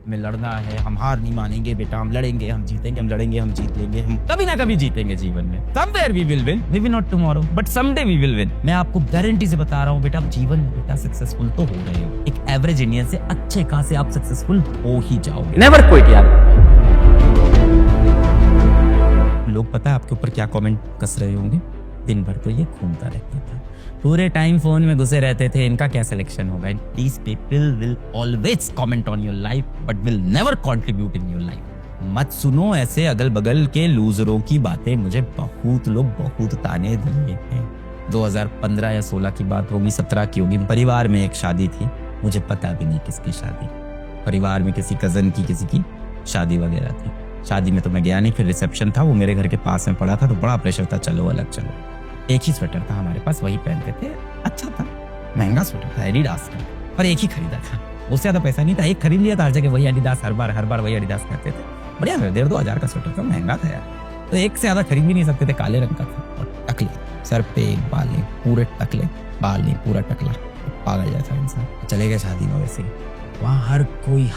हमें लड़ना है, हम हार नहीं मानेंगे बेटा, हम लड़ेंगे, हम जीतेंगे, हम लड़ेंगे, हम जीत लेंगे, हम कभी ना कभी जीतेंगे जीवन में। Somewhere we will win, maybe not tomorrow but someday we will win. मैं आपको गारंटी से बता रहा हूँ बेटा, जीवन में बेटा सक्सेसफुल तो हो रहे हो। एक एवरेज इंडियन से अच्छे खासे आप सक्सेसफुल हो ही जाओगे। नेवर क्विट यार। लोग पता है आपके ऊपर क्या कमेंट कस रहे होंगे? दिन भर तो ये घूमता रहता था, पूरे टाइम फोन में घुसे रहते थे, इनका क्या सिलेक्शन होगा? These people will always comment on your life but will never contribute in your life। मत सुनो ऐसे अगल बगल के लूजरों की बातें। मुझे बहुत लोग बहुत ताने दिए हैं। 2015 या 16 की बात होगी, 17 की होगी। परिवार में एक शादी थी, मुझे पता भी नहीं किसकी शादी, परिवार में किसी कजन की किसी की शादी वगैरह थी। शादी में तो मैं गया नहीं, फिर रिसेप्शन था, वो मेरे घर के पास में पड़ा था, तो बड़ा प्रेशर था, चलो अलग चलो। एक ही स्वेटर था हमारे पास, वही पहनते थे, अच्छा था, महंगा स्वेटर था, एडिडास का, पर एक ही खरीदा था, उससे ज्यादा पैसा नहीं था, एक खरीद लिया था, हर जगह वही एडिडास, हर बार वही एडिडास कहते थे। बढ़िया था, 1,500-2,000 का स्वेटर था, महंगा था यार, तो एक से ज्यादा खरीद भी नहीं सकते थे। काले रंग का था और टकले, सर पे एक बाल नहीं, पूरे टकले, बाल नहीं, पूरा टकला, पागल जैसा इंसान। चले गए शादी में, वैसे वहाँ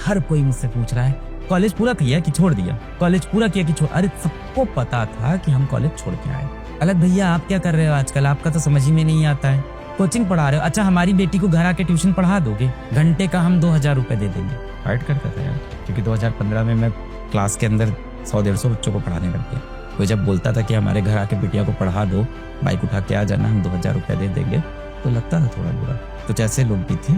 हर कोई मुझसे पूछ रहा है कॉलेज पूरा किया कि छोड़ दिया, कॉलेज पूरा किया कि छोड़। अरे सबको पता था कि हम कॉलेज छोड़ के आए। अलग भैया आप क्या कर रहे हो आजकल, आपका तो समझ ही में नहीं आता है, कोचिंग पढ़ा रहे हो, अच्छा हमारी बेटी को घर आके ट्यूशन पढ़ा दोगे, घंटे का हम 2,000 रुपए दे देंगे। फाइट करता था यार, क्योंकि 2015 में मैं क्लास के अंदर 100-150 बच्चों को पढ़ाने लग गया। कोई जब बोलता था कि हमारे घर आके बेटिया को पढ़ा दो, बाइक उठा के आ जाना, हम 2,000 रुपया दे देंगे, तो लगता था थोड़ा बुरा। कुछ ऐसे लोग भी थे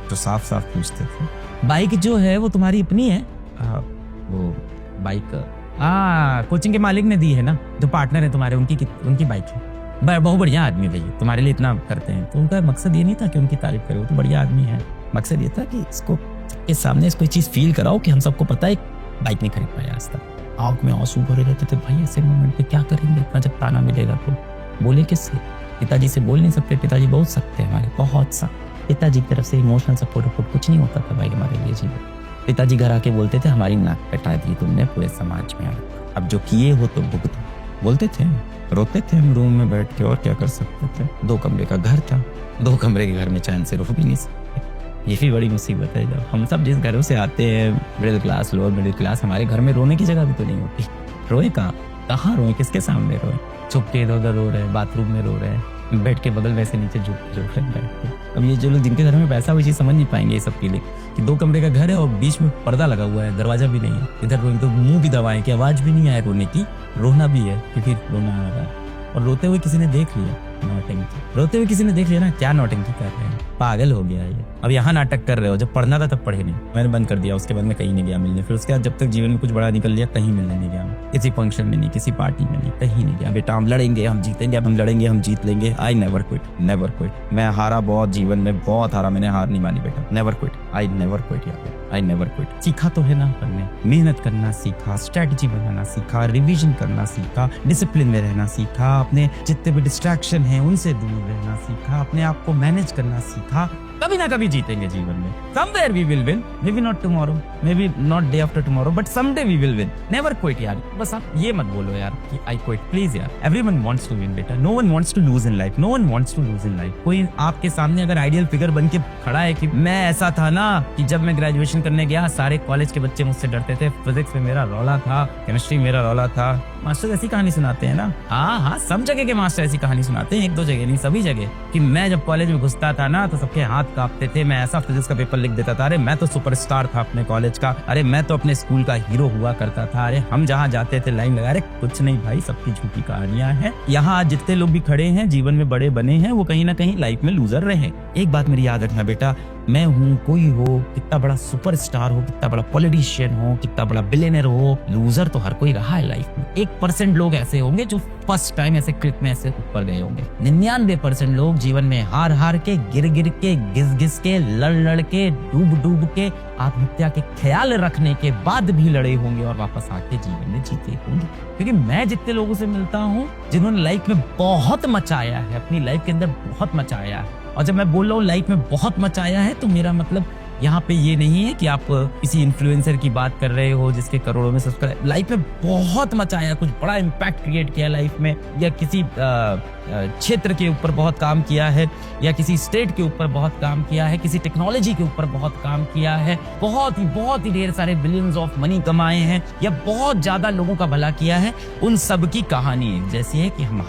जो साफ साफ पूछते थे, बाइक जो है वो तुम्हारी अपनी है? वो बाइक कोचिंग के मालिक ने दी है ना, जो पार्टनर है तुम्हारे, उनकी बाइक है। बहुत बढ़िया आदमी भैया, तुम्हारे लिए इतना करते हैं। तो उनका मकसद ये नहीं था कि उनकी तारीफ करे, वो तो बढ़िया आदमी है, मकसद ये था कि इसको के सामने इसको चीज फील कराओ कि हम सबको पता है बाइक नहीं खरीद पाया आज तक। आंख में आंसू भरे रहते थे भाई, ऐसे मोमेंट पे क्या करेंगे, इतना जब ताना मिलेगा तो बोले किससे? पिताजी से बोल नहीं सकते, पिताजी बहुत सख्त है हमारे, बहुत सख्त। पिताजी की तरफ से इमोशनल सपोर्ट कुछ नहीं होता था भाई हमारे लिए जी। पिताजी घर आके बोलते थे हमारी नाक कटा दी तुमने पूरे समाज में, अब जो किए हो तो भुगतो, बोलते थे। रोते थे हम रूम में बैठ के, और क्या कर सकते थे। 2 कमरे का घर था, 2 कमरे के घर में चैन से रुक भी नहीं सकते। ये भी बड़ी मुसीबत है, जब हम सब जिस घरों से आते हैं, middle class, lower middle class, हमारे घर में रोने की जगह भी तो नहीं होती। रोए कहाँ रोए, किसके सामने रोए? चुप के इधर रो रहे हैं, बाथरूम में रो रहे हैं, बेड के बगल वैसे नीचे झुक रहे हैं बैठ के। अब ये जो लोग जिनके घर में पैसा, वो चीज समझ नहीं पाएंगे ये सब फीलिंग कि 2 कमरे का घर है और बीच में पर्दा लगा हुआ है, दरवाजा भी नहीं है, इधर रोएंगे तो मुंह भी दबाएं कि आवाज भी नहीं आए रोने की, रोना भी है क्योंकि रोना आ रहा है। और रोते हुए किसी ने देख लिया, नौटंकी रोते हुए किसी ने देख लिया ना, क्या नौटंकी कर रहे हैं, पागल हो गया ये। अब यहाँ नाटक कर रहे हो, जब पढ़ना था तब पढ़े नहीं, मैंने बंद कर दिया। उसके बाद मैं कहीं नहीं गया मिलने, फिर उसके बाद जब तक जीवन में कुछ बड़ा निकल लिया, कहीं मिलने नहीं गया, किसी फंक्शन में नहीं, किसी पार्टी में नहीं, कहीं नहीं गया। बेटा हम लड़ेंगे, हम जीतेंगे, हम लड़ेंगे, हम जीत लेंगे। I never quit, never quit. मैं हारा बहुत, जीवन में बहुत हारा, मैंने हार नहीं मानी बेटा, never quit, I never quit यार, आई नेवर क्विट। सीखा तो है ना हमने, मेहनत करना सीखा, स्ट्रेटजी बनाना सीखा, रिवीजन करना सीखा, डिसिप्लिन में रहना सीखा, अपने जितने भी डिस्ट्रैक्शन हैं उनसे दूर रहना सीखा, अपने आप को मैनेज करना सीखा। कभी ना कभी जीतेंगे जीवन में। Somewhere we will win, maybe not tomorrow, maybe not day after tomorrow, but someday we will win. Never quit यार। बस आप ये मत बोलो यार कि I quit, please यार। Everyone wants to win बेटा, no one wants to lose in life, no one wants to lose in life। कोई आपके सामने अगर आइडियल फिगर बन के खड़ा है कि मैं ऐसा था ना कि जब मैं ग्रेजुएशन करने गया सारे कॉलेज के बच्चे मुझसे डरते थे, फिजिक्स में मेरा रौला था, केमिस्ट्री मेरा रौला था। मास्टर ऐसी कहानी सुनाते हैं ना, हाँ, सब जगह के मास्टर ऐसी कहानी सुनाते हैं, 1-2 जगह नहीं, सभी जगह, कि मैं जब कॉलेज में घुसता था ना तो सबके हाथ कांपते थे, मैं ऐसा फिजिक्स का पेपर लिख देता था, अरे मैं तो सुपरस्टार था अपने कॉलेज का, अरे मैं तो अपने स्कूल का हीरो हुआ करता था, अरे हम जहाँ जाते थे लाइन लगा। अरे कुछ नहीं भाई, सबकी झूठी कहानियां हैं। यहाँ आज जितने लोग भी खड़े हैं, जीवन में बड़े बने हैं, वो कहीं ना कहीं लाइफ में लूजर रहे। एक बात मेरी याद रखना बेटा, मैं हूँ, कोई हो, कितना बड़ा सुपरस्टार हो, कितना बड़ा पॉलिटिशियन हो, कितना बड़ा बिलियनर हो, लूजर तो हर कोई रहा है लाइफ में। 1% लोग ऐसे होंगे जो फर्स्ट टाइम ऐसे क्लिक में ऐसे ऊपर गए होंगे। 99% लोग जीवन में हार हार के, गिर गिर के, घिस घिस के, लड़ लड़ के, डूब डूब के, आत्महत्या के ख्याल रखने के बाद भी लड़े होंगे और वापस आके जीवन में जीते होंगे। क्योंकि मैं जितने लोगों से मिलता हूँ जिन्होंने लाइफ में बहुत मचाया है, अपनी लाइफ के अंदर बहुत मचाया है, और जब मैं बोल रहा हूँ लाइफ में बहुत मचाया है तो मेरा मतलब यहाँ पे ये नहीं है कि आप किसी इन्फ्लुएंसर की बात कर रहे हो जिसके करोड़ों में सब्सक्राइब, लाइफ में बहुत मचाया, कुछ बड़ा इम्पैक्ट क्रिएट किया लाइफ में, या किसी क्षेत्र के ऊपर बहुत काम किया है, या किसी स्टेट के ऊपर बहुत काम किया है, किसी टेक्नोलॉजी के ऊपर बहुत काम किया है, बहुत ही ढेर सारे बिलियंस ऑफ मनी कमाए हैं, या बहुत ज्यादा लोगों का भला किया है, उन सब की कहानी एक जैसी है कि हम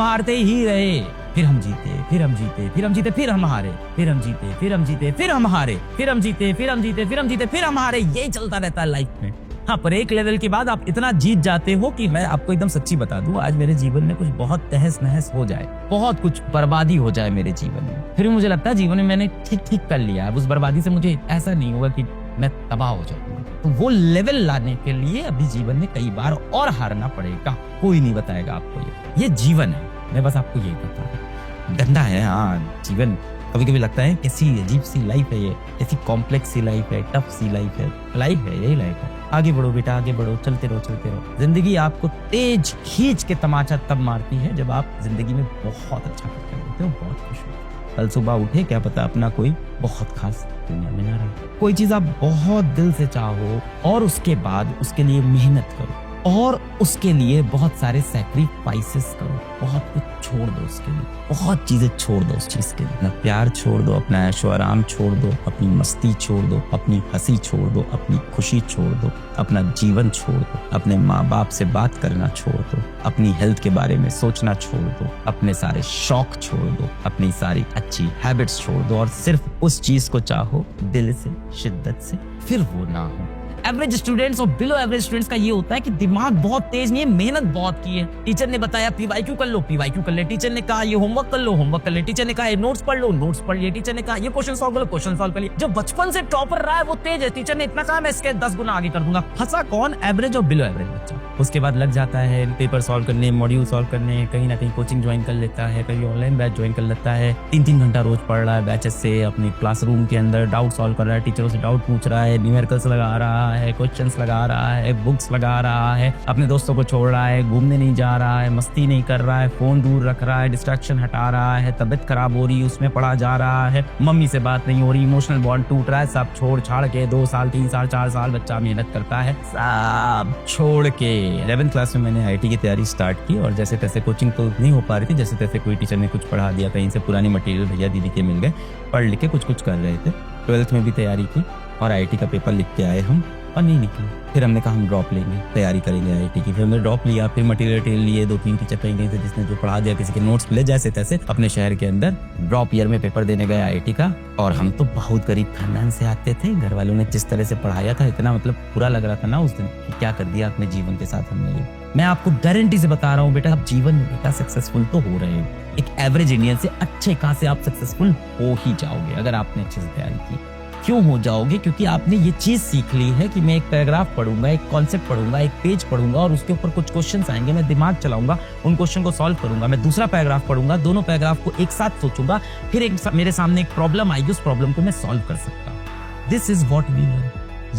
हारते ही रहे, फिर हम जीते, फिर हम जीते, फिर हम जीते, फिर हम हारे, फिर हम जीते, फिर हम जीते, फिर हम हारे, फिर हम जीते, फिर हम जीते, फिर हम जीते, फिर हम हारे, यही चलता रहता है लाइफ में। हाँ, पर एक लेवल के बाद आप इतना जीत जाते हो कि मैं आपको एकदम सच्ची बता दूं, आज मेरे जीवन में कुछ बहुत तहस नहस हो जाए, बहुत कुछ बर्बादी हो जाए मेरे जीवन में, फिर मुझे लगता है जीवन में मैंने ठीक कर लिया है। उस बर्बादी से मुझे ऐसा नहीं होगा कि मैं तबाह हो जाऊंगा। तो वो लेवल लाने के लिए अभी जीवन में कई बार और हारना पड़ेगा, कोई नहीं बताएगा आपको। ये जीवन है, मैं बस आपको यही बता रहा हूं। गंदा है हाँ जीवन, कभी कभी लगता है कैसी अजीब सी लाइफ है ये, कैसी कॉम्प्लेक्स सी लाइफ है, टफ सी लाइफ है, यही लाइफ है। आगे बढ़ो बेटा, आगे बढ़ो, चलते रहो। जिंदगी आपको तेज खींच के तमाचा तब मारती है जब आप जिंदगी में बहुत अच्छा करते होते हो, बहुत खुश हो। कल सुबह उठे, क्या पता अपना कोई बहुत खास दुनिया में ना रहे। कोई चीज आप बहुत दिल से चाहो और उसके बाद उसके लिए मेहनत करो और उसके लिए बहुत सारे सैक्रिफाइसेस करो, बहुत कुछ छोड़ दो उसके लिए, बहुत चीजें छोड़ दो उस चीज के लिए। अपना प्यार छोड़ दो, अपना ऐशो आराम छोड़ दो, अपनी मस्ती छोड़ दो, अपनी हंसी छोड़ दो, अपनी खुशी छोड़ दो, अपना जीवन छोड़ दो, अपने माँ बाप से बात करना छोड़ दो, अपनी हेल्थ के बारे में सोचना छोड़ दो, अपने सारे शौक छोड़ दो, अपनी सारी अच्छी हैबिट्स छोड़ दो और सिर्फ उस चीज को चाहो दिल से, शिद्दत से, फिर वो ना हो। एवरेज स्टूडेंट्स और बिलो एवरेज स्टूडेंट्स का ये होता है कि दिमाग बहुत तेज नहीं है, मेहनत बहुत की है। टीचर ने बताया पीवाईक्यू कर लो, पीवाईक्यू कर ले। टीचर ने कहा ये होमवर्क कर लो, होमवर्क कर ले। टीचर ने कहा ये नोट्स पढ़ लो, नोट्स पढ़ लिए। टीचर ने कहा ये क्वेश्चन सॉल्व कर लो, क्वेश्चन सॉल्व कर लिए। जो बचपन से टॉपर रहा है वो तेज है, टीचर ने इतना कहा मैं इसके 10 गुना आगे कर दूंगा। फंसा कौन? एवरेज और बिलो एवरेज बच्चा। उसके बाद लग जाता है पेपर सॉल्व करने, मॉड्यूल सॉल्व करने, कहीं ना कहीं कोचिंग ज्वाइन कर लेता है, कहीं ऑनलाइन बैच ज्वाइन कर लेता है, 3-3 घंटा रोज पढ़ रहा है बैचेस से, अपनी क्लासरूम के अंदर डाउट सॉल्व कर रहा है, टीचरों से डाउट पूछ रहा है, न्यूमेरिकल्स लगा रहा है, क्वेश्चंस लगा रहा है, बुक्स लगा रहा है, अपने दोस्तों को छोड़ रहा है, घूमने नहीं जा रहा है, मस्ती नहीं कर रहा है, फोन दूर रख रहा है, डिस्ट्रैक्शन हटा रहा है, तबीयत खराब हो रही है उसमें पढ़ा जा रहा है, मम्मी से बात नहीं हो रही, इमोशनल बॉन्ड टूट रहा है, सब छोड़ छाड़ के 2 साल 3 साल 4 साल बच्चा मेहनत करता है, सब छोड़ के 11th क्लास में मैंने आईटी की तैयारी स्टार्ट की और जैसे तैसे कोचिंग तो नहीं हो पा रही थी, जैसे तैसे कोई टीचर ने कुछ पढ़ा दिया, कहीं से पुरानी मटेरियल भैया दीदी के मिल गए, पढ़ लिख के कुछ कर रहे थे। 12th में भी तैयारी की और आईटी का पेपर लिख के आए हम और नहीं निकले। फिर हमने कहा हम ड्रॉप लेंगे, तैयारी करेंगे आईटी की। फिर हमने ड्रॉप लिया, फिर मटेरियल लिए, 2-3 टीचर कहीं गए थे जिसने जो पढ़ा दिया, किसी के नोट्स मिले, जैसे तैसे अपने शहर के अंदर ड्रॉप ईयर में पेपर देने गए आईटी का। और हम तो बहुत गरीब खानदान से आते थे, घर वालों ने जिस तरह से पढ़ाया था, इतना मतलब बुरा लग रहा था ना उस दिन कि क्या कर दिया अपने जीवन के साथ हमने। मैं आपको गारंटी से बता रहा हूँ बेटा, आप जीवन में बेटा सक्सेसफुल तो हो रहे हो। एक एवरेज इंडियन से अच्छे खासे आप सक्सेसफुल हो ही जाओगे अगर आपने अच्छे से तैयारी की। क्यों हो जाओगे? क्योंकि आपने ये चीज सीख ली है कि मैं एक पैराग्राफ पढ़ूंगा, एक कॉन्सेप्ट पढ़ूंगा, एक पेज पढ़ूंगा और उसके ऊपर कुछ क्वेश्चंस आएंगे, मैं दिमाग चलाऊंगा, उन क्वेश्चन को सॉल्व करूंगा। मैं दूसरा पैराग्राफ पढ़ूंगा, दोनों पैराग्राफ को एक साथ सोचूंगा, फिर मेरे सामने एक प्रॉब्लम आएगी, उस प्रॉब्लम को मैं सॉल्व कर सकता हूँ। This is what we learn.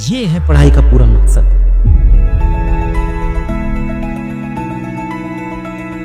ये है पढ़ाई का पूरा मकसद।